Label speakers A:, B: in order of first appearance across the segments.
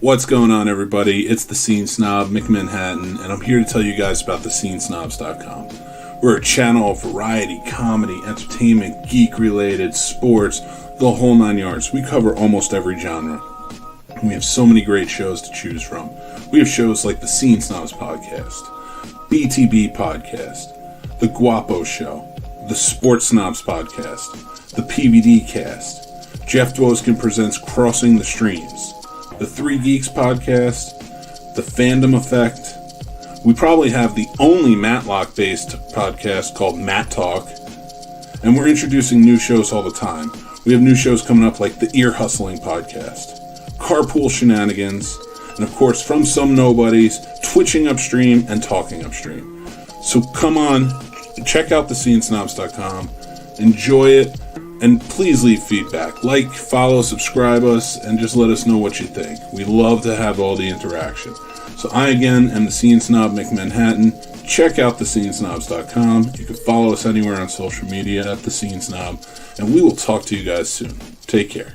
A: What's going on, everybody? It's the Scene Snob, Mick Manhattan, and I'm here to tell you guys about thescenesnobs.com. We're a channel of variety, comedy, entertainment, geek-related, sports, the whole nine yards. We cover almost every genre. And we have so many great shows to choose from. We have shows like the Scene Snobs Podcast, BTB Podcast, The Guapo Show, the Sports Snobs Podcast, the PVD Cast, Jeff Dwoskin presents Crossing the Streams, the Three Geeks Podcast, the Fandom Effect. We probably have the only Matlock-based podcast called Matt Talk, and we're introducing new shows all the time. We have new shows coming up like the Ear Hustling Podcast, Carpool Shenanigans, and of course, from some nobodies, Twitching Upstream and Talking Upstream. So come on, check out thescenesnobs.com, enjoy it, and please leave feedback. Like, follow, subscribe us, and just let us know what you think. We love to have all the interaction. So I, again, am the Scene Snob, Mick Manhattan. Check out thescenesnobs.com. You can follow us anywhere on social media at The Scene Snob, and we will talk to you guys soon. Take care.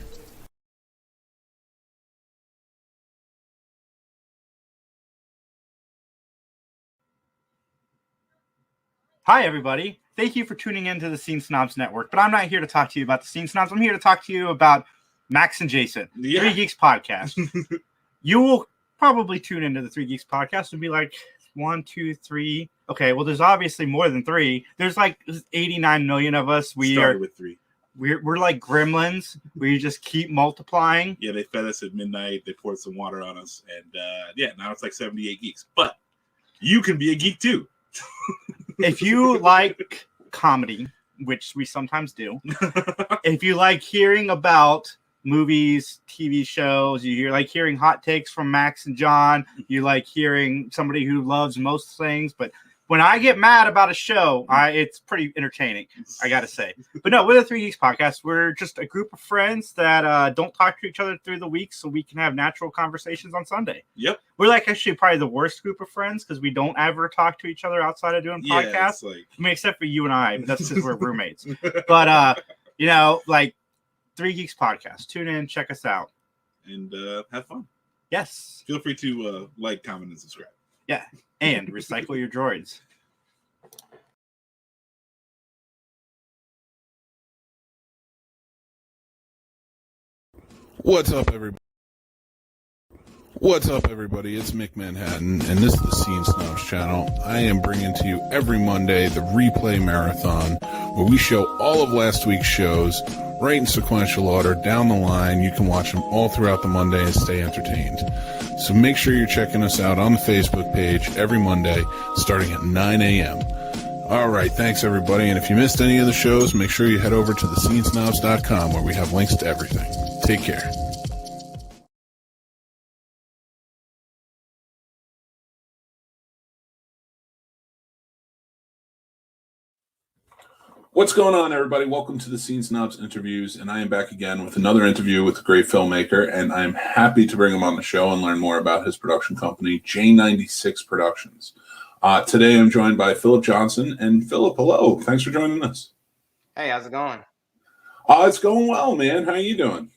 B: Hi, everybody. Thank you for tuning in to the Scene Snobs Network, but I'm not here to talk to you about the Scene Snobs. I'm here to talk to you about Max and Jason, Three Geeks Podcast. You will probably tune into the Three Geeks Podcast and be like, 1, 2, 3. Okay, well, there's obviously more than 3. There's like 89 million of us. We
C: started with 3.
B: We're like gremlins. We just keep multiplying.
C: Yeah, they fed us at midnight. They poured some water on us, and now it's like 78 geeks. But you can be a geek too.
B: If you like comedy, which we sometimes do, if you like hearing about movies, TV shows, you like hearing hot takes from Max and John, you like hearing somebody who loves most things, but when I get mad about a show, it's pretty entertaining, I gotta say. But no, we're the Three Geeks Podcast. We're just a group of friends that don't talk to each other through the week so we can have natural conversations on Sunday.
C: Yep.
B: We're like actually probably the worst group of friends because we don't ever talk to each other outside of doing podcasts. I mean, except for you and I, but that's because we're roommates. But, like Three Geeks Podcast. Tune in, check us out.
C: And have fun.
B: Yes.
C: Feel free to like, comment, and subscribe.
B: Yeah. And recycle your droids.
A: What's up, everybody? What's up, everybody? It's Mick Manhattan, and this is the Scene Snobs channel. I am bringing to you every Monday the replay marathon, where we show all of last week's shows right in sequential order down the line. You can watch them all throughout the Monday and stay entertained. So make sure you're checking us out on the Facebook page every Monday, starting at 9 a.m. All right, thanks, everybody. And if you missed any of the shows, make sure you head over to thescenesnobs.com, where we have links to everything. Take care. What's going on, everybody? Welcome to the Scene Snobs interviews, and I am back again with another interview with a great filmmaker, and I am happy to bring him on the show and learn more about his production company, J96 Productions. Today, I'm joined by Philip Johnson, and Philip, hello. Thanks for joining us.
D: Hey, how's it going?
A: It's going well, man. How are you doing?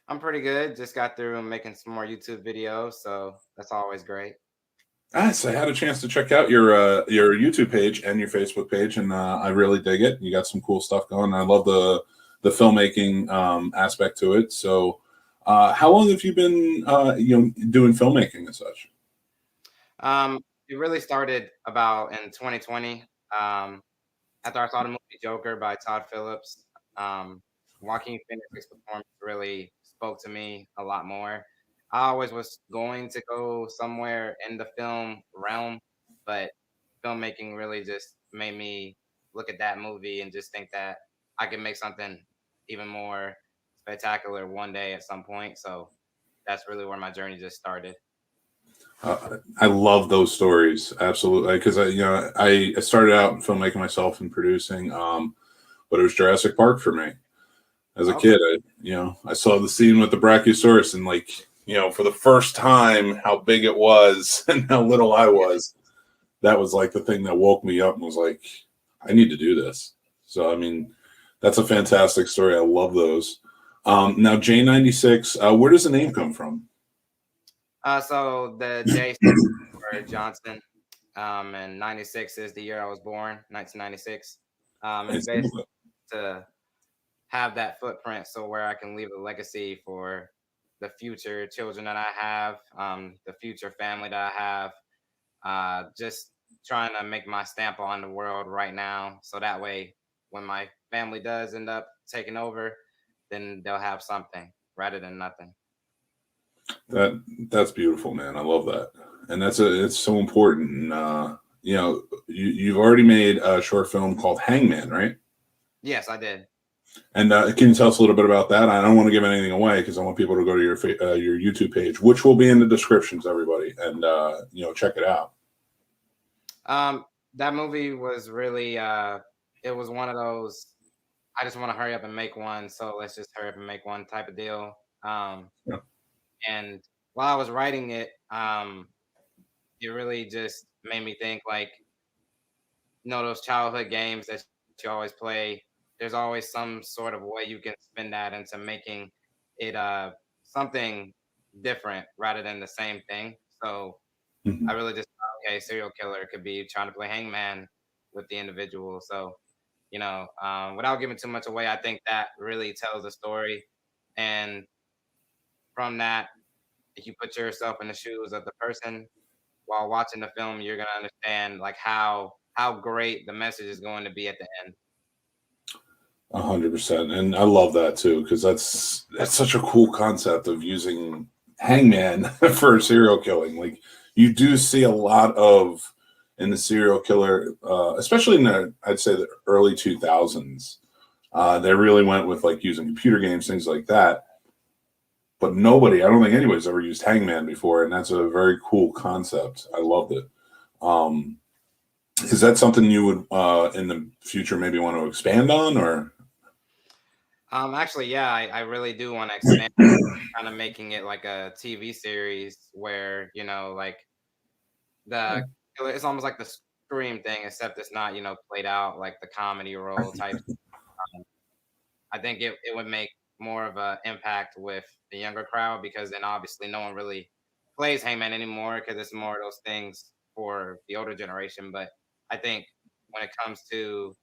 D: I'm pretty good. Just got through making some more YouTube videos, so that's always great.
A: So I had a chance to check out your YouTube page and your Facebook page, and I really dig it. You got some cool stuff going. I love the filmmaking aspect to it. So, how long have you been doing filmmaking and such?
D: It really started about in 2020. After I saw the movie Joker by Todd Phillips, Joaquin Phoenix's performance really spoke to me a lot more. I always was going to go somewhere in the film realm, but filmmaking really just made me look at that movie and just think that I could make something even more spectacular one day at some point. So that's really where my journey just started.
A: I love those stories, absolutely, because I started out in filmmaking myself and producing, but it was Jurassic Park for me as a kid. I saw the scene with the Brachiosaurus and for the first time, how big it was and how little I was. That was like the thing that woke me up and was like, I need to do this. So, I mean, that's a fantastic story. I love those. Now, J96, where does the name come from?
D: So the J96 for Johnson, and 96 is the year I was born, 1996. It's basically to have that footprint so where I can leave a legacy for the future children that I have, the future family that I have. Just trying to make my stamp on the world right now, so that way, when my family does end up taking over, then they'll have something rather than nothing.
A: That's beautiful, man. I love that, and it's so important. And, you know, you've already made a short film called Hangman, right?
D: Yes, I did.
A: And can you tell us a little bit about that? I don't want to give anything away because I want people to go to your YouTube page, which will be in the descriptions, everybody, and you know, check it out.
D: That movie was really it was one of those I just want to hurry up and make one, so let's just hurry up and make one type of deal.
A: Yeah.
D: And while I was writing it, it really just made me think like, you know, those childhood games that you always play, there's always some sort of way you can spin that into making it something different rather than the same thing. So I really just thought, okay, serial killer could be trying to play hangman with the individual. So, you know, without giving too much away, I think that really tells a story. And from that, if you put yourself in the shoes of the person while watching the film, you're gonna understand like how great the message is going to be at the end.
A: 100%, and I love that too because that's such a cool concept of using hangman for serial killing. Like you do see a lot of in the serial killer, especially in the I'd say the early 2000s. They really went with like using computer games, things like that. But nobody, I don't think anybody's ever used hangman before, and that's a very cool concept. I loved it. Is that something you would in the future maybe want to expand on, or?
D: Actually, yeah, I really do want to expand, kind of making it like a TV series where, you know, like the it's almost like the Scream thing, except it's not, you know, played out like the comedy role type. I think it would make more of an impact with the younger crowd because then obviously no one really plays Hangman anymore because it's more of those things for the older generation. But I think when it comes to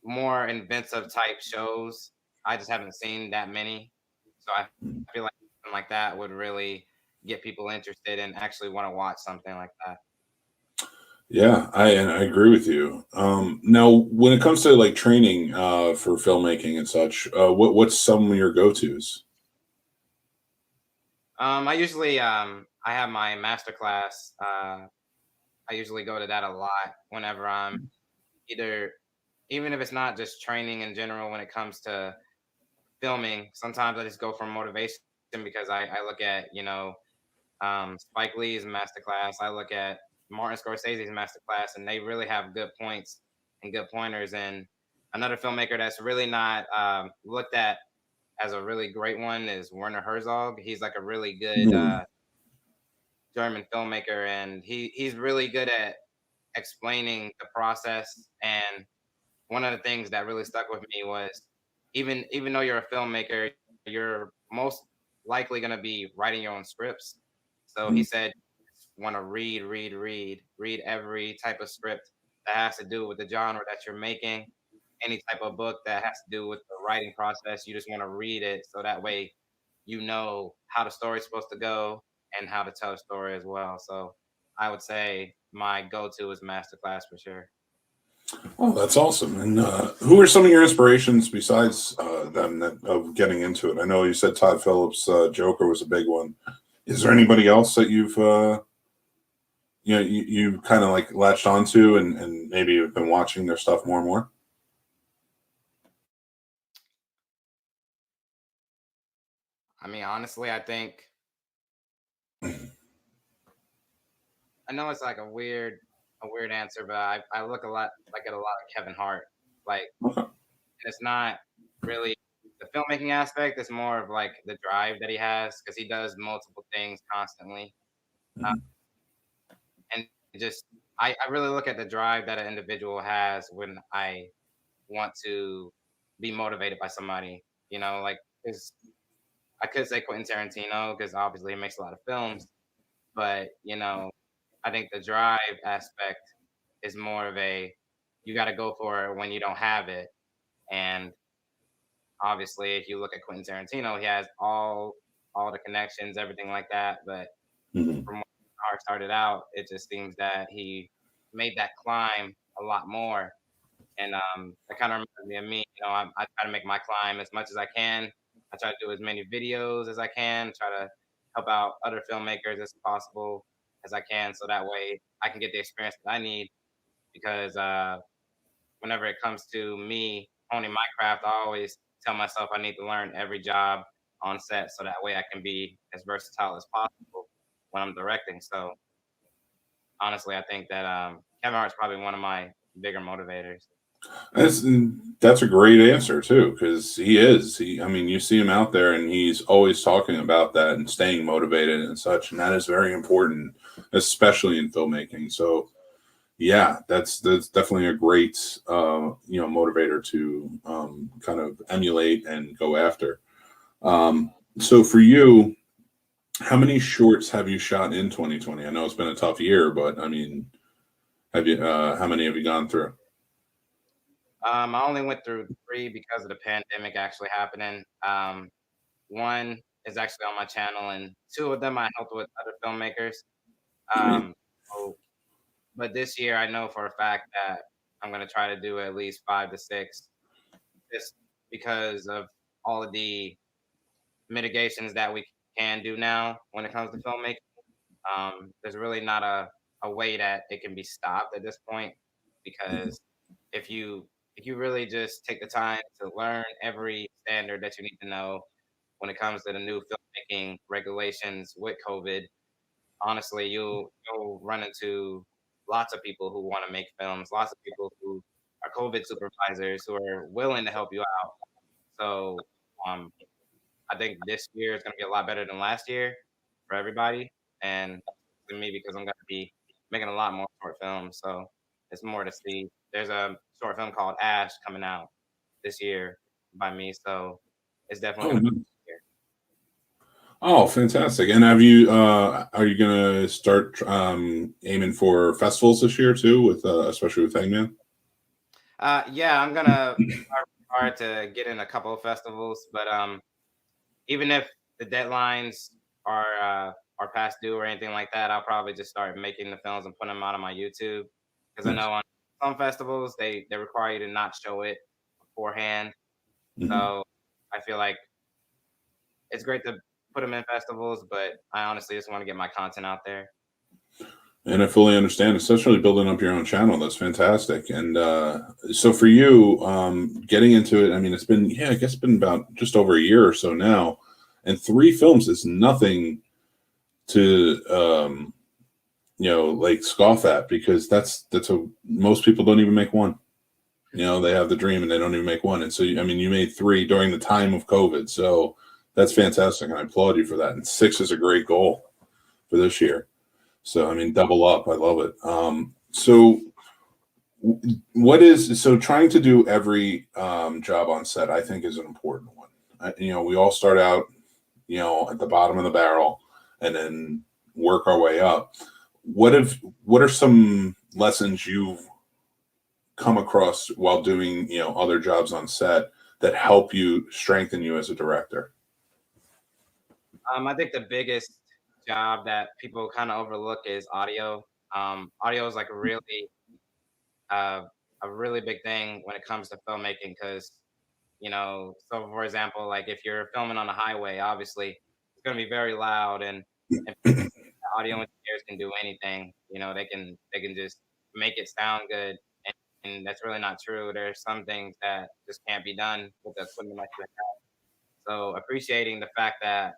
D: more inventive type shows, I just haven't seen that many. So I feel like something like that would really get people interested and actually want to watch something like that.
A: Yeah, I agree with you. Now, when it comes to like training for filmmaking and such, what's some of your go tos?
D: I usually I have my master class. I usually go to that a lot whenever I'm either even if it's not just training in general when it comes to filming. Sometimes I just go for motivation because I look at, you know, Spike Lee's masterclass. I look at Martin Scorsese's masterclass, and they really have good points and good pointers. And another filmmaker that's really not looked at as a really great one is Werner Herzog. He's like a really good German filmmaker, and he's really good at explaining the process. And one of the things that really stuck with me was even though you're a filmmaker, you're most likely going to be writing your own scripts. So he said, want to read every type of script that has to do with the genre that you're making, any type of book that has to do with the writing process. You just want to read it so that way you know how the story's supposed to go and how to tell a story as well. So I would say my go-to is Masterclass for sure.
A: Oh, that's awesome. And who are some of your inspirations besides them of getting into it? I know you said Todd Phillips' Joker was a big one. Is there anybody else that you've you know you kind of like latched onto and maybe you've been watching their stuff more and more?
D: I mean, honestly, I think I know it's like a weird answer, but I look a lot like at a lot of Kevin Hart. Like,
A: Okay.
D: it's not really the filmmaking aspect. It's more of like the drive that he has because he does multiple things constantly, uh, and just I really look at the drive that an individual has when I want to be motivated by somebody. You know, like 'cause I could say Quentin Tarantino because obviously he makes a lot of films, But I think the drive aspect is more of a you got to go for it when you don't have it. And obviously, if you look at Quentin Tarantino, he has all the connections, everything like that. But
A: Mhm.
D: from when Art started out, it just seems that he made that climb a lot more. And that kind of reminds me of me. I try to make my climb as much as I can. I try to do as many videos as I can, try to help out other filmmakers as possible as I can, so that way I can get the experience that I need. Because whenever it comes to me honing my craft, I always tell myself I need to learn every job on set, so that way I can be as versatile as possible when I'm directing. So honestly, I think that Kevin Hart's probably one of my bigger motivators.
A: That's that's a great answer too, because he is. I mean, you see him out there, and he's always talking about that and staying motivated and such, and that is very important, especially in filmmaking. So, yeah, that's definitely a great motivator to kind of emulate and go after. So for you, how many shorts have you shot in 2020? I know it's been a tough year, but I mean, have you how many have you gone through?
D: I only went through 3 because of the pandemic actually happening. One is actually on my channel, and 2 of them I helped with other filmmakers.
A: Right.
D: Um, so, but this year I know for a fact that I'm gonna try to do at least 5 to 6, just because of all of the mitigations that we can do now when it comes to filmmaking. There's really not a way that it can be stopped at this point, because if you if you really just take the time to learn every standard that you need to know when it comes to the new filmmaking regulations with COVID, honestly, you'll run into lots of people who want to make films, lots of people who are COVID supervisors who are willing to help you out. So um, I think this year is going to be a lot better than last year for everybody, and to me because I'm going to be making a lot more short films. So it's more to see. There's a short film called Ash coming out this year by me, so it's definitely
A: Oh,
D: going to
A: no.
D: be here.
A: Oh, fantastic! And have you are you gonna start aiming for festivals this year too, with especially with Hangman?
D: Yeah, I'm gonna work hard to get in a couple of festivals, but even if the deadlines are past due or anything like that, I'll probably just start making the films and putting them out on my YouTube, because I
A: Nice.
D: know on some festivals they require you to not show it beforehand.
A: Mhm.
D: So I feel like it's great to put them in festivals, but I honestly just want to get my content out there.
A: And I fully understand, especially building up your own channel. That's fantastic. And so for you, getting into it, I mean, it's been, yeah, I guess it's been about just over a year or so now. And 3 films is nothing to, like scoff at, because that's a, most people don't even make one. They have the dream and they don't even make one. And so, I mean, you made 3 during the time of COVID. So that's fantastic. And I applaud you for that. And 6 is a great goal for this year. So I mean, double up. I love it. So trying to do every job on set, I think, is an important one. We all start out, at the bottom of the barrel, and then work our way up. What are some lessons you've come across while doing, other jobs on set that help you strengthen you as a director?
D: I think the biggest job that people kind of overlook is audio. Audio is like uh, a really big thing when it comes to filmmaking, because so for example, like if you're filming on a highway, obviously it's going to be very loud, and audio engineers can do anything. They can just make it sound good, and that's really not true. There's some things that just can't be done with the equipment like that. So appreciating the fact that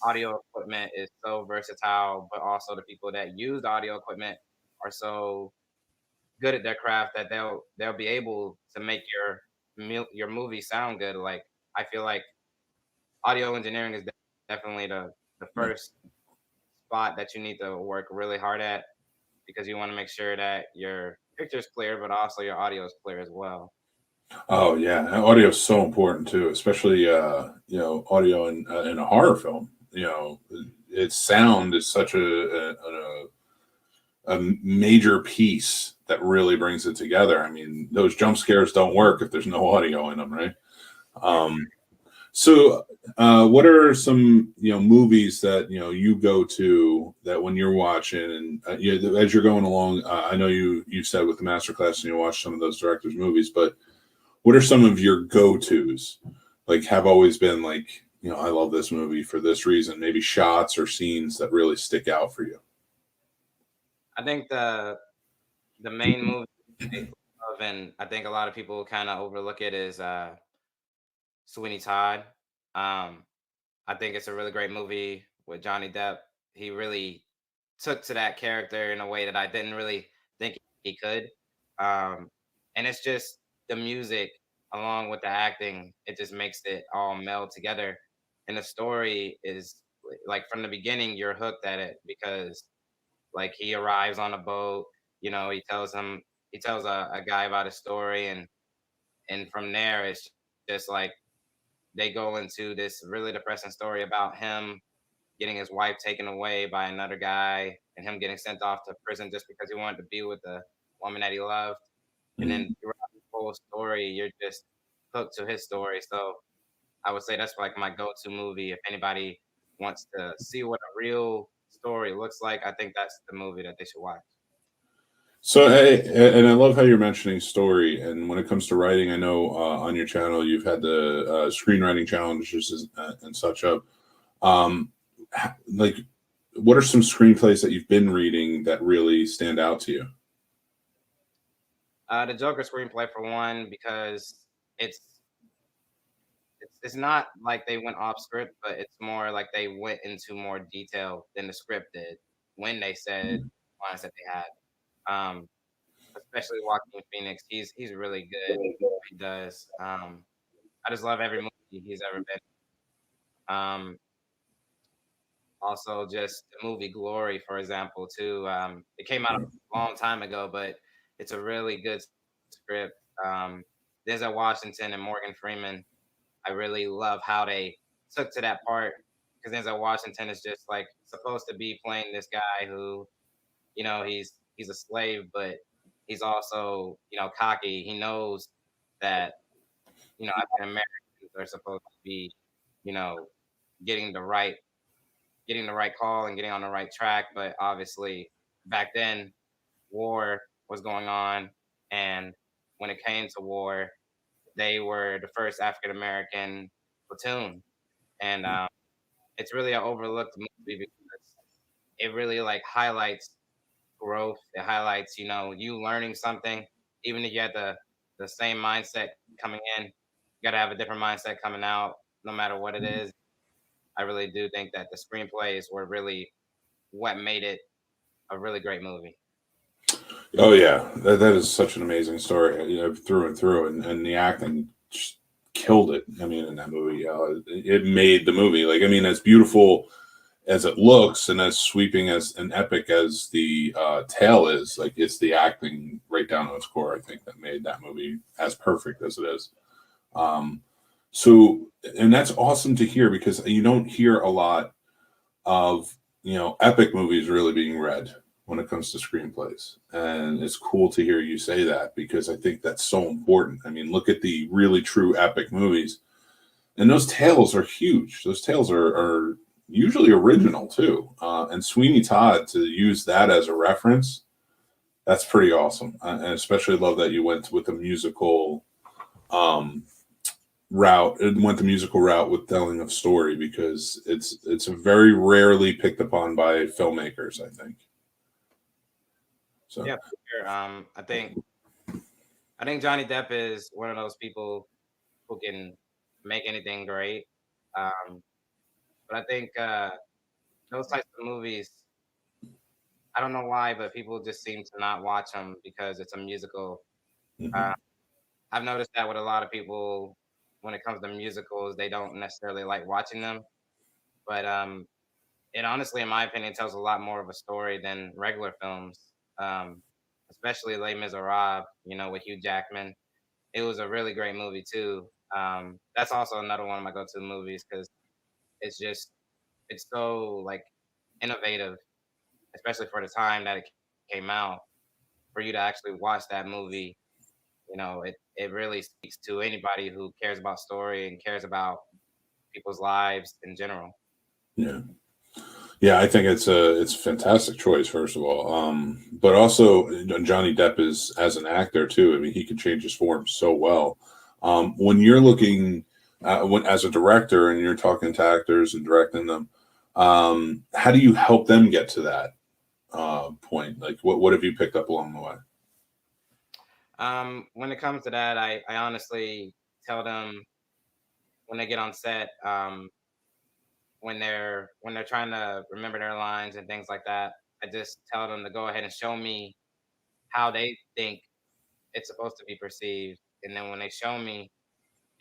D: audio equipment is so versatile, but also the people that use the audio equipment are so good at their craft that they'll be able to make your movie sound good. Like I feel like audio engineering is definitely the first spot that you need to work really hard at, because you want to make sure that your picture's clear, but also your audio is clear as well.
A: Oh yeah, audio is so important too, especially audio in a horror film. its sound is such a major piece that really brings it together. I mean, those jump scares don't work if there's no audio in them, right? So, what are some movies that you go to that when you're watching and as you're going along? I know you said with the masterclass and you watch some of those directors' movies, but what are some of your go-tos? Like, have always been like I love this movie for this reason. Maybe shots or scenes that really stick out for you.
D: I think the main movie I love, and I think a lot of people kind of overlook it, is Sweeney Todd. Um, I think it's a really great movie with Johnny Depp. He really took to that character in a way that I didn't really think he could. And it's just the music along with the acting, it just makes it all meld together. And the story is like from the beginning, you're hooked at it because like he arrives on a boat, he tells a guy about his story, and from there it's just like they go into this really depressing story about him getting his wife taken away by another guy and him getting sent off to prison just because he wanted to be with the woman that he loved. And then throughout the whole story, you're just hooked to his story. So I would say that's like my go-to movie. If anybody wants to see what a real story looks like, I think that's the movie that they should watch.
A: So, and I love how you're mentioning story. And when it comes to writing, I know on your channel you've had the screenwriting challenges and such up. Like, what are some screenplays that you've been reading that really stand out to you?
D: The Joker screenplay for one, because it's it's not like they went off script, but it's more like they went into more detail than the script did when they said lines that they had. Um, Especially Joaquin Phoenix, he's really good at what he does. I just love every movie he's ever been. Um, Also, just the movie Glory, for example, too. It came out a long time ago, but it's a really good script. Denzel Washington and Morgan Freeman, I really love how they took to that part because Denzel Washington is just like supposed to be playing this guy who, he's a slave, but he's also, cocky. He knows that, African Americans are supposed to be, you know, getting the right call and getting on the right track. But obviously, back then, war was going on, and when it came to war, they were the first African American platoon, and it's really an overlooked movie because it really like highlights growth. It highlights, you learning something, even if you had the same mindset coming in, you got to have a different mindset coming out, no matter what it is. I really do think that the screenplays were really what made it a really great movie.
A: Oh yeah, that is such an amazing story, through and through, and the acting just killed it. I mean, in that movie, it made the movie. Like, I mean, as beautiful as it looks and as sweeping as and epic as the tale is, like it's the acting right down to its core. I think that made that movie as perfect as it is. Um, so, and that's awesome to hear because you don't hear a lot of epic movies really being read when it comes to screenplays, and it's cool to hear you say that because I think that's so important. I mean, look at the really true epic movies, and those tales are huge. Those tales are usually original too, and Sweeney Todd, to use that as a reference, that's pretty awesome. And especially love that you went with the musical um, route and went the musical route with telling of story because it's very rarely picked upon by filmmakers, I think. So
D: Yeah, for sure. I think Johnny Depp is one of those people who can make anything great. Um, but I think those types of movies, I don't know why, but people just seem to not watch them because it's a musical.
A: mhm.
D: Uh, I've noticed that with a lot of people when it comes to musicals, they don't necessarily like watching them. But it honestly, in my opinion, tells a lot more of a story than regular films, um, especially Les Miserables, with Hugh Jackman. It was a really great movie too. That's also another one of my go-to movies because it's just it's so like innovative, especially for the time that it came out. For you to actually watch that movie, it really speaks to anybody who cares about story and cares about people's lives in general.
A: Yeah. Yeah, I think it's a fantastic choice, first of all. But also Johnny Depp is as an actor too. I mean, he can change his form so well. When you're looking when as a director and you're talking to actors and directing them, how do you help them get to that point? Like, what have you picked up along the way?
D: When it comes to that, I honestly tell them when they get on set, when they're trying to remember their lines and things like that, I just tell them to go ahead and show me how they think it's supposed to be perceived. And then when they show me,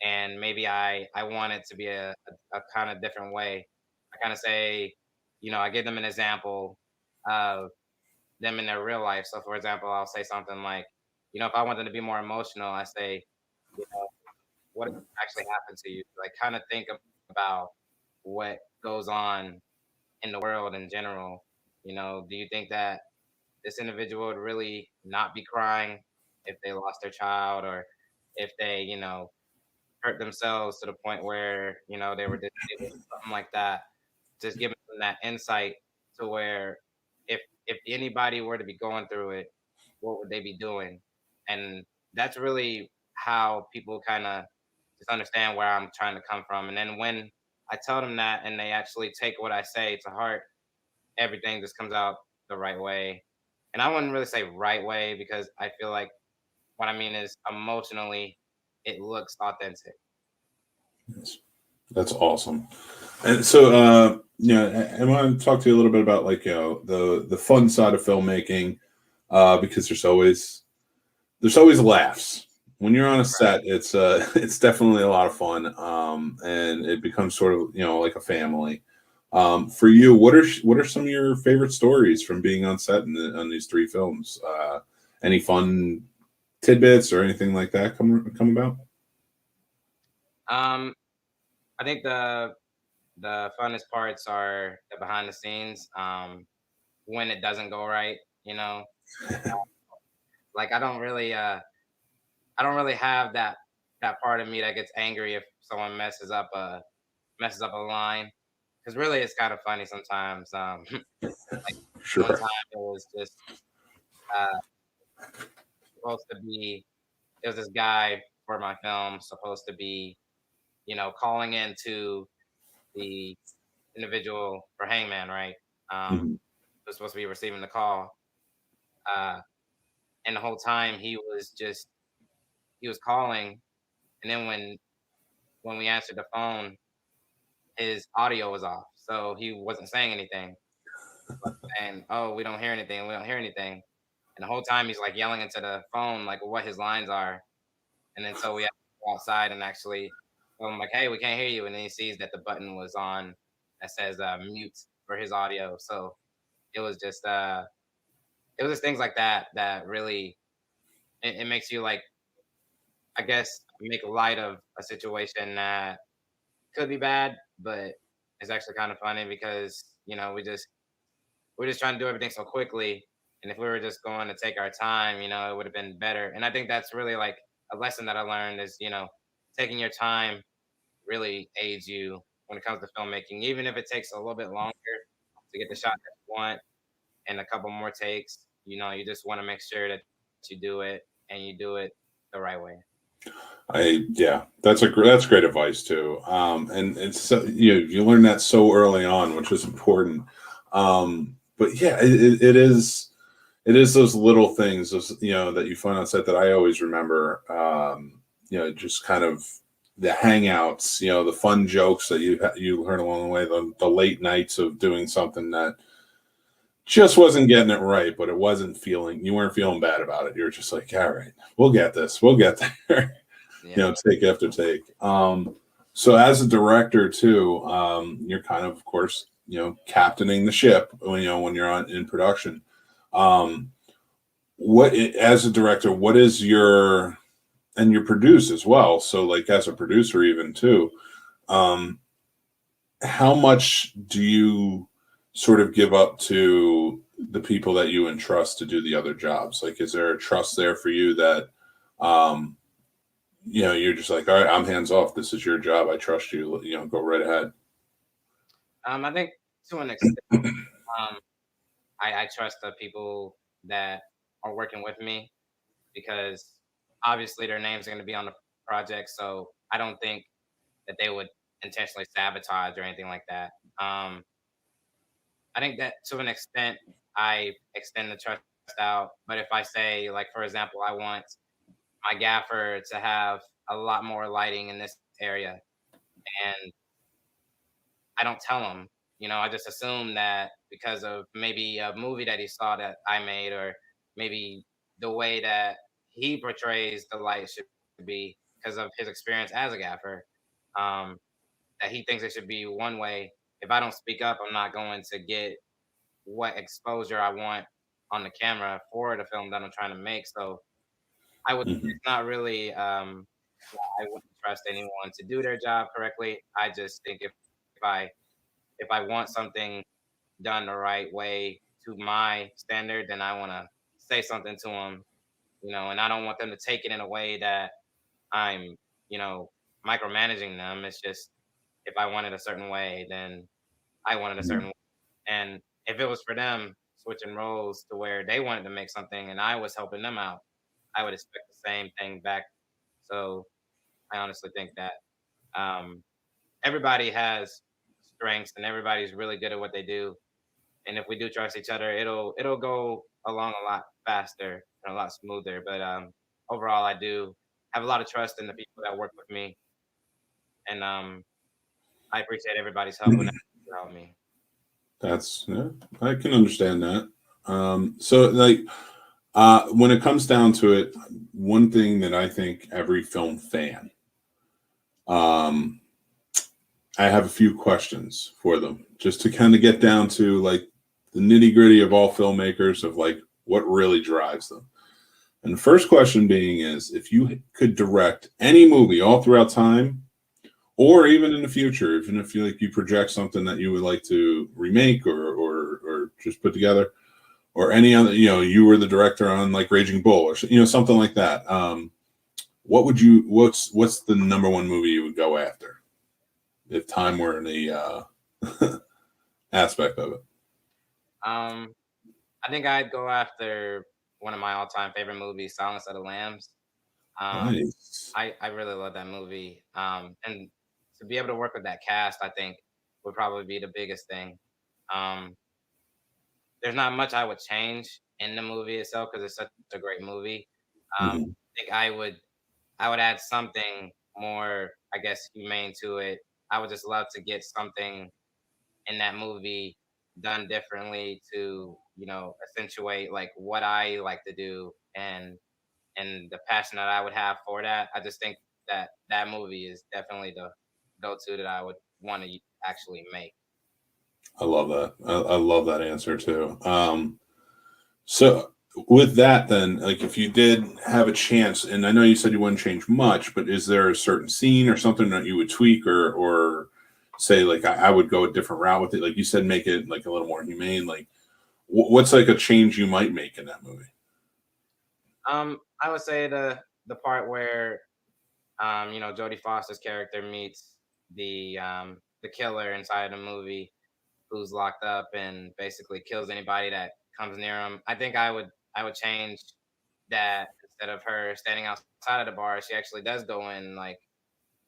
D: and maybe I want it to be a kind of different way, I kind of say, I give them an example of them in their real life. So, for example, I'll say something like, if I want them to be more emotional, I say, you know, what actually happened to you? Like, kind of think about what goes on in the world in general. Do you think that this individual would really not be crying if they lost their child, or if they, hurt themselves to the point where, they were disabled, something like that? Just giving them that insight to where if anybody were to be going through it, what would they be doing? And that's really how people kind of just understand where I'm trying to come from. And then when I tell them that and they actually take what I say to heart, everything just comes out the right way. And I wouldn't really say right way, because I feel like what I mean is emotionally, it looks authentic.
A: Yes. That's awesome. And so, I want to talk to you a little bit about, like, the fun side of filmmaking, because there's always laughs when you're on a set. It's definitely a lot of fun, and it becomes sort of like a family. For you, what are some of your favorite stories from being on set on these three films? Any fun tidbits or anything like that come about?
D: Um, I think the funnest parts are the behind the scenes. When it doesn't go right, like I don't really have that part of me that gets angry if someone messes up a line, because really it's kind of funny sometimes. Like one
A: Sure.
D: time it was just uh, supposed to be it was this guy for my film supposed to be calling into the individual for Hangman, right?
A: Mhm.
D: Was supposed to be receiving the call, uh, and the whole time he was calling, and then when we answered the phone, his audio was off, so he wasn't saying anything. And oh, we don't hear anything, we don't hear anything, and the whole time he's like yelling into the phone like what his lines are, and then so we have to go outside and actually tell him like, hey, we can't hear you, and then he sees that the button was on that says mute for his audio. So it was just things like that that really it makes you like, I guess, make light of a situation that could be bad, but it's actually kind of funny because we're just trying to do everything so quickly, and if we were just going to take our time, it would have been better. And I think that's really like a lesson that I learned is taking your time really aids you when it comes to filmmaking, even if it takes a little bit longer to get the shot that you want and a couple more takes. You just want to make sure that you do it and you do it the right way.
A: Yeah, that's great advice too. And it's you learn that so early on, which is important. But yeah, it is those little things, those that you find on set that I always remember. Just kind of the hangouts, the fun jokes that you learn along the way, the late nights of doing something that just wasn't getting it right, but you weren't feeling bad about it. You're just like, all right, we'll get this, we'll get there.
D: Yeah.
A: Take after take. So as a director too, you're kind of course, captaining the ship when you're in production. As a director, what is and you produce as well. So like as a producer, even too, how much do you sort of give up to the people that you entrust to do the other jobs? Like, is there a trust there for you that, you're just like, all right, I'm hands off. This is your job. I trust you. Go right ahead.
D: I think to an extent, um, I trust the people that are working with me because obviously their names are going to be on the project. So I don't think that they would intentionally sabotage or anything like that. I think that to an extent, I extend the trust out. But if I say, like, for example, I want my gaffer to have a lot more lighting in this area, and I don't tell him, I just assume that because of maybe a movie that he saw that I made, or maybe the way that he portrays the light should be because of his experience as a gaffer, um, that he thinks it should be one way. If I don't speak up, I'm not going to get what exposure I want on the camera for the film that I'm trying to make. So I would,
A: Mhm.
D: it's not really, I wouldn't trust anyone to do their job correctly. I just think if I if I want something done the right way to my standard, then I want to say something to them, and I don't want them to take it in a way that I'm, you know, micromanaging them. It's just if I want it a certain way, then I want it a certain way. And if it was for them switching roles to where they wanted to make something and I was helping them out, I would expect the same thing back. So I honestly think that um, everybody has strengths and everybody's really good at what they do. And if we do trust each other, it'll go along a lot faster and a lot smoother. But overall, I do have a lot of trust in the people that work with me, and I appreciate everybody's help when they help me.
A: That's yeah, I can understand that. So like when it comes down to it, one thing that I think every film fan, um, I have a few questions for them just to kind of get down to like the nitty gritty of all filmmakers of like what really drives them. And the first question being is if you could direct any movie all throughout time, or even in the future, even if you like you project something that you would like to remake or just put together, or any other, you were the director on like Raging Bull or something like that. What's the number one movie you would go after if time were the aspect of it?
D: Um, I think I'd go after one of my all-time favorite movies, Silence of the Lambs. Um,
A: Nice.
D: I really love that movie. And to be able to work with that cast, I think would probably be the biggest thing. Um, there's not much I would change in the movie itself because it's such a great movie. I
A: Mhm.
D: think I would add something more, I guess, humane to it. I would just love to get something in that movie done differently to, accentuate like what I like to do and the passion that I would have for that. I just think that that movie is definitely the go-to that I would want to actually make.
A: I love that. I love that answer too. So with that, then, like, if you did have a chance, and I know you said you wouldn't change much, but is there a certain scene or something that you would tweak or say like I would go a different route with it? Like you said, make it like a little more humane. Like, what's like a change you might make in that movie?
D: I would say the part where Jodie Foster's character meets the killer inside the movie who's locked up and basically kills anybody that comes near him. I think I would change that instead of her standing outside of the bar, she actually does go in like,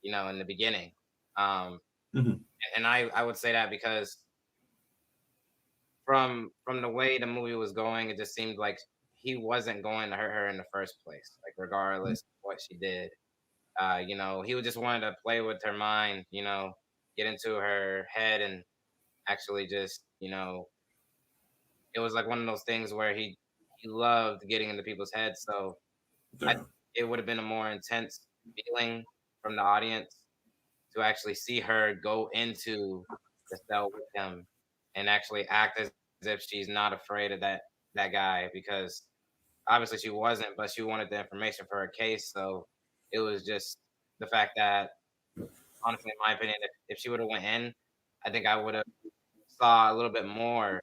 D: in the beginning. Um
A: Mhm.
D: and I would say that because from the way the movie was going, it just seemed like he wasn't going to hurt her in the first place, like regardless of what she did. He would just wanted to play with her mind, get into her head and actually just, it was like one of those things where he loved getting into people's heads. So I
A: Yeah,
D: it would have been a more intense feeling from the audience to actually see her go into the cell with him and actually act as if she's not afraid of that guy because obviously she wasn't, but she wanted the information for her case. So it was just the fact that honestly, in my opinion, if she would have went in, I think I would have saw a little bit more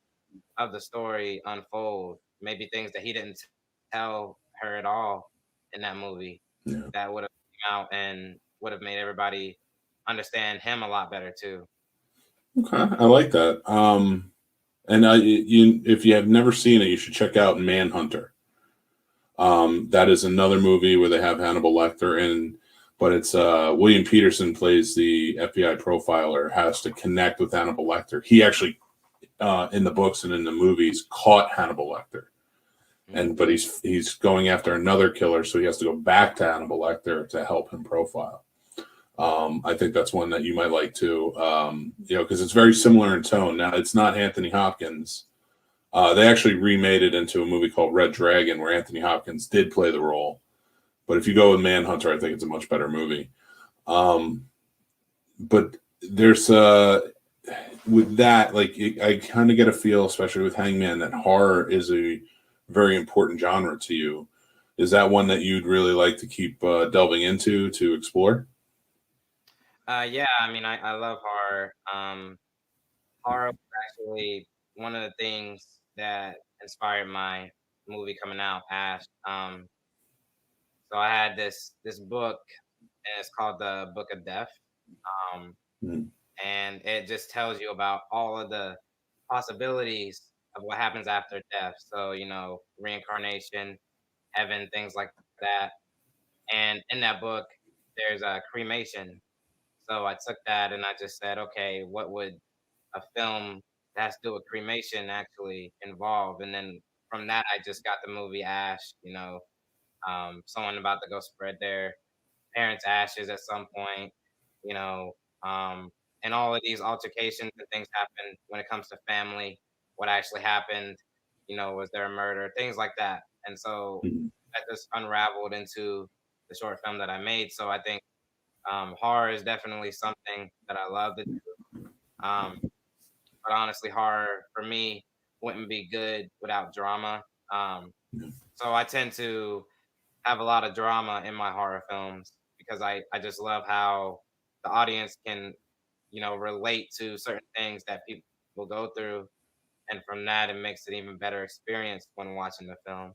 D: of the story unfold. Maybe things that he didn't tell her at all in that movie
A: Yeah.
D: that would have come out and would have made everybody understand him a lot better too.
A: Okay, I like that. And if you have never seen it, you should check out Manhunter. That is another movie where they have Hannibal Lecter in, but it's William Peterson plays the FBI profiler, has to connect with Hannibal Lecter. He actually, in the books and in the movies, caught Hannibal Lecter, but he's going after another killer, so he has to go back to Hannibal Lecter to help him profile. I think that's one that you might like too, because it's very similar in tone. Now, it's not Anthony Hopkins. They actually remade it into a movie called Red Dragon, where Anthony Hopkins did play the role. But if you go with Manhunter, I think it's a much better movie. But there's with that, like I kind of get a feel, especially with Hangman, that horror is a very important genre to you. Is that one that you'd really like to keep delving into to explore?
D: Yeah, I mean, I love horror. Horror was actually one of the things that inspired my movie coming out, Ash. So I had this book, and it's called the Book of Death, um,
A: Mm.
D: and it just tells you about all of the possibilities of what happens after death. So reincarnation, heaven, things like that. And in that book, there's a cremation. So I took that and I just said, okay, what would a film that has to do with cremation actually involve? And then from that, I just got the movie Ash. Someone about to go spread their parents' ashes at some point. You know, um, and all of these altercations and things happen when it comes to family. What actually happened? Was there a murder? Things like that. And so
A: Mhm.
D: that just unraveled into the short film that I made. So I think horror is definitely something that I love to do. But honestly, horror for me wouldn't be good without drama. Um, so I tend to have a lot of drama in my horror films because I just love how the audience can, relate to certain things that people go through. And from that, it makes it even better experience when watching the film.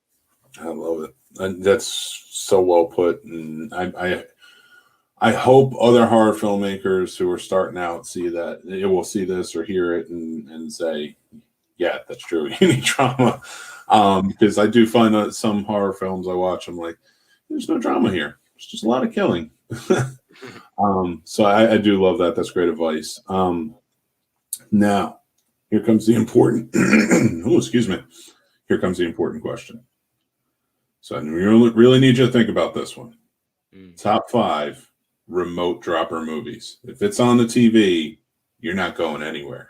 A: I love it. And that's so well put. And I hope other horror filmmakers who are starting out see that they will see this or hear it and say, yeah, that's true. You need drama. Because I do find that some horror films I watch, I'm like, there's no drama here. There's just a lot of killing. So I do love that. That's great advice. Now, here comes the important. Oh, excuse me. Here comes the important question. So I really need you to think about this one. Top 5 remote dropper movies. If it's on the TV, you're not going anywhere.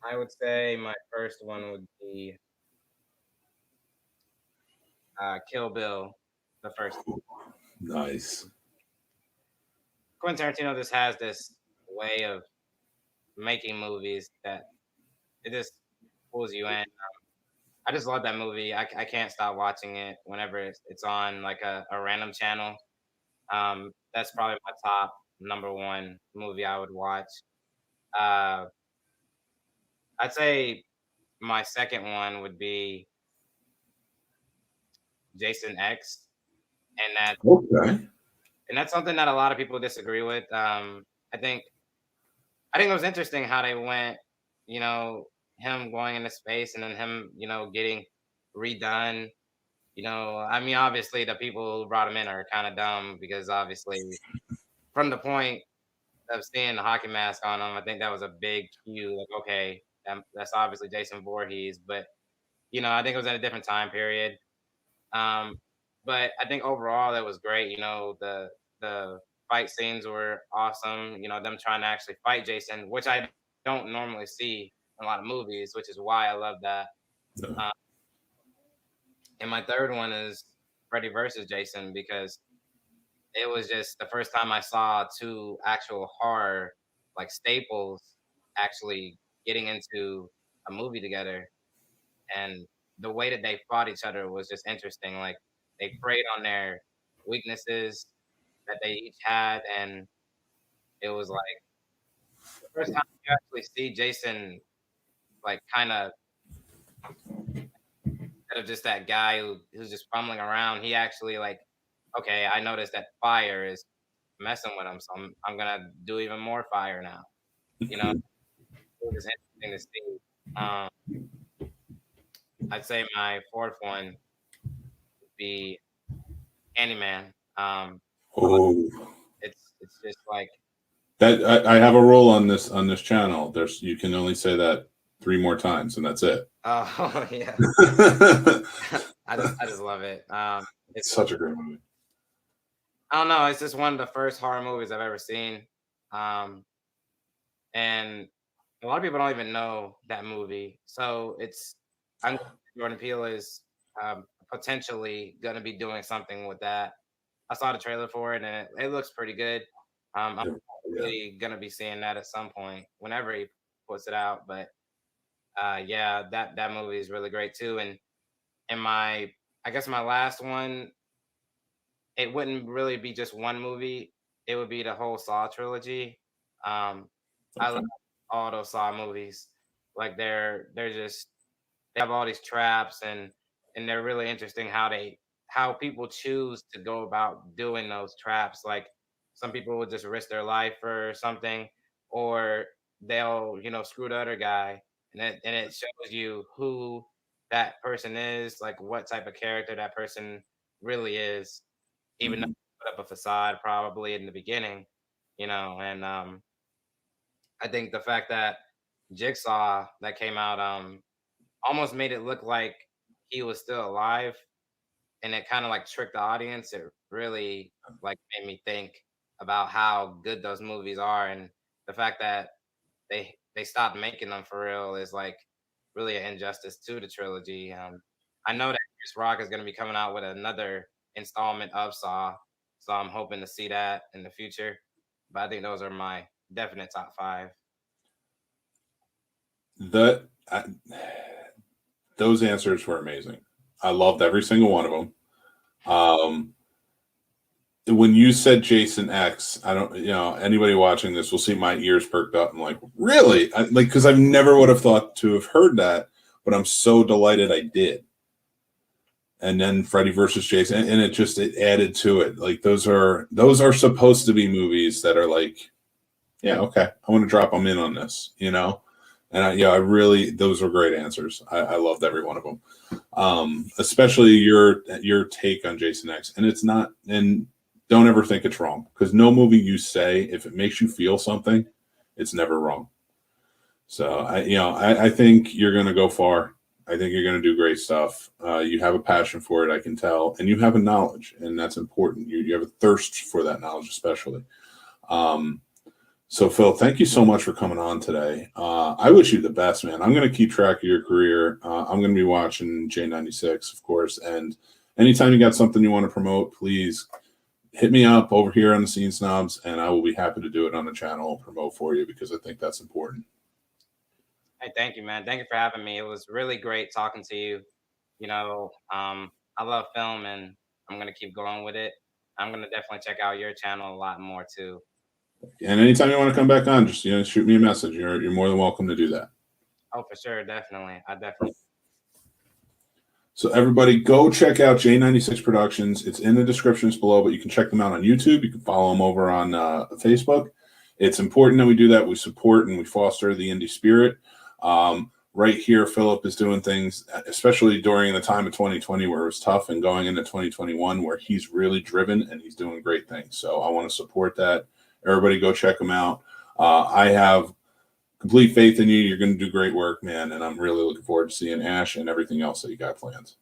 D: I would say my first one would be Kill Bill, the first.
A: Nice.
D: Quentin Tarantino just has this way of making movies that it just pulls you in. I just love that movie. I can't stop watching it whenever it's on like a random channel. That's probably my top number one movie I would watch. Uh, I'd say my second one would be Jason X, and
A: Okay.
D: that's something that a lot of people disagree with. I think it was interesting how they went, him going into space and then him, getting redone. I mean, obviously the people who brought him in are kind of dumb because obviously from the point of seeing the hockey mask on him, I think that was a big cue. Like, okay, that's obviously Jason Voorhees, but I think it was in a different time period. Um, but I think overall it was great. The fight scenes were awesome. Them trying to actually fight Jason, which I don't normally see in a lot of movies, which is why I love that.
A: No.
D: Um, and my third one is Freddy versus Jason because it was just the first time I saw two actual horror like staples actually getting into a movie together, and the way that they fought each other was just interesting. Like they preyed on their weaknesses that they each had, and it was like the first time you actually see Jason like kind of instead of just that guy who's just fumbling around. He actually like, okay, I noticed that fire is messing with him, so I'm gonna do even more fire now. You know, it was interesting to see. I'd say my fourth one would be Hangman.
A: Oh,
D: It's just like
A: that I have a rule on this channel. You can only say that 3 more times, and that's it.
D: oh yeah, I just love it.
A: It's such a great movie.
D: I don't know. It's just one of the first horror movies I've ever seen, and a lot of people don't even know that movie. So I'm Jordan Peele is potentially going to be doing something with that. I saw the trailer for it, and it looks pretty good. I'm really going to be seeing that at some point, whenever he puts it out. But yeah, that movie is really great too. And I guess my last one, it wouldn't really be just one movie. It would be the whole Saw trilogy. I love all those Saw movies. Like they have all these traps, and they're really interesting how people choose to go about doing those traps. Like some people will just risk their life for something, or they'll screw the other guy, and it shows you who that person is, like what type of character that person really is, even though they put up a facade probably in the beginning, and I think the fact that Jigsaw that came out almost made it look like he was still alive, and it kind of like tricked the audience. It really like made me think about how good those movies are, and the fact that they stopped making them for real is like really an injustice to the trilogy. I know that Chris Rock is going to be coming out with another installment of Saw, so I'm hoping to see that in the future. But I think those are my definite top 5.
A: Those answers were amazing. I loved every single one of them. When you said Jason X, I don't, anybody watching this will see my ears perked up. I'm like, really? Because I've never would have thought to have heard that, but I'm so delighted I did. And then Freddy versus Jason, and it added to it. Like those are supposed to be movies that are like, yeah, okay, I want to drop them in on this, And I really, those were great answers. I loved every one of them, especially your take on Jason X. And it's not, and don't ever think it's wrong, because no movie you say, if it makes you feel something, it's never wrong. So I think you're going to go far. I think you're going to do great stuff. You have a passion for it, I can tell, and you have a knowledge, and that's important. You have a thirst for that knowledge, especially. So, Phil, thank you so much for coming on today. I wish you the best, man. I'm going to keep track of your career. I'm going to be watching J96, of course, and anytime you got something you want to promote, please hit me up over here on the Scene Snobs, and I will be happy to do it on the channel and promote for you, because I think that's important.
D: Hey, thank you, man. Thank you for having me. It was really great talking to you. I love film, and I'm going to keep going with it. I'm going to definitely check out your channel a lot more, too.
A: And anytime you want to come back on, just shoot me a message. You're more than welcome to do that.
D: Oh, for sure, definitely. I definitely.
A: So everybody, go check out J96 Productions. It's in the descriptions below, but you can check them out on YouTube. You can follow them over on Facebook. It's important that we do that. We support and we foster the indie spirit. Right here, Philip is doing things, especially during the time of 2020 where it was tough, and going into 2021 where he's really driven and he's doing great things. So I want to support that. Everybody go check him out. I have complete faith in you. You're going to do great work, man. And I'm really looking forward to seeing Ash and everything else that you got planned.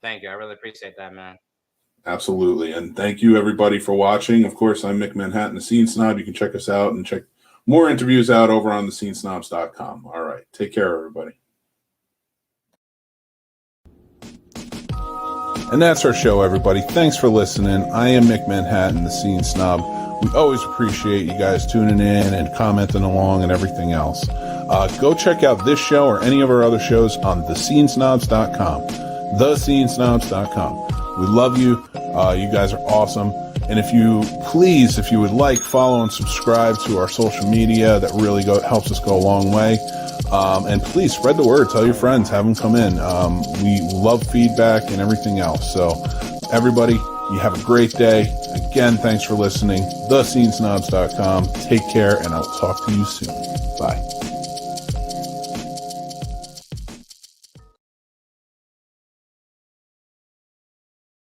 D: Thank you. I really appreciate that, man.
A: Absolutely. And thank you, everybody, for watching. Of course, I'm Mick Manhattan, the Scene Snob. You can check us out and check more interviews out over on thescenesnobs.com. All right. Take care, everybody. And that's our show, everybody. Thanks for listening. I am Mick Manhattan, the Scene Snob. We always appreciate you guys tuning in and commenting along and everything else. Go check out this show or any of our other shows on thescenesnobs.com. Thescenesnobs.com. We love you. You guys are awesome. And if you would like, follow and subscribe to our social media. That really helps us go a long way. And please spread the word. Tell your friends. Have them come in. We love feedback and everything else. So everybody, you have a great day. Again, thanks for listening. TheSceneSnobs.com. Take care, and I'll talk to you soon. Bye.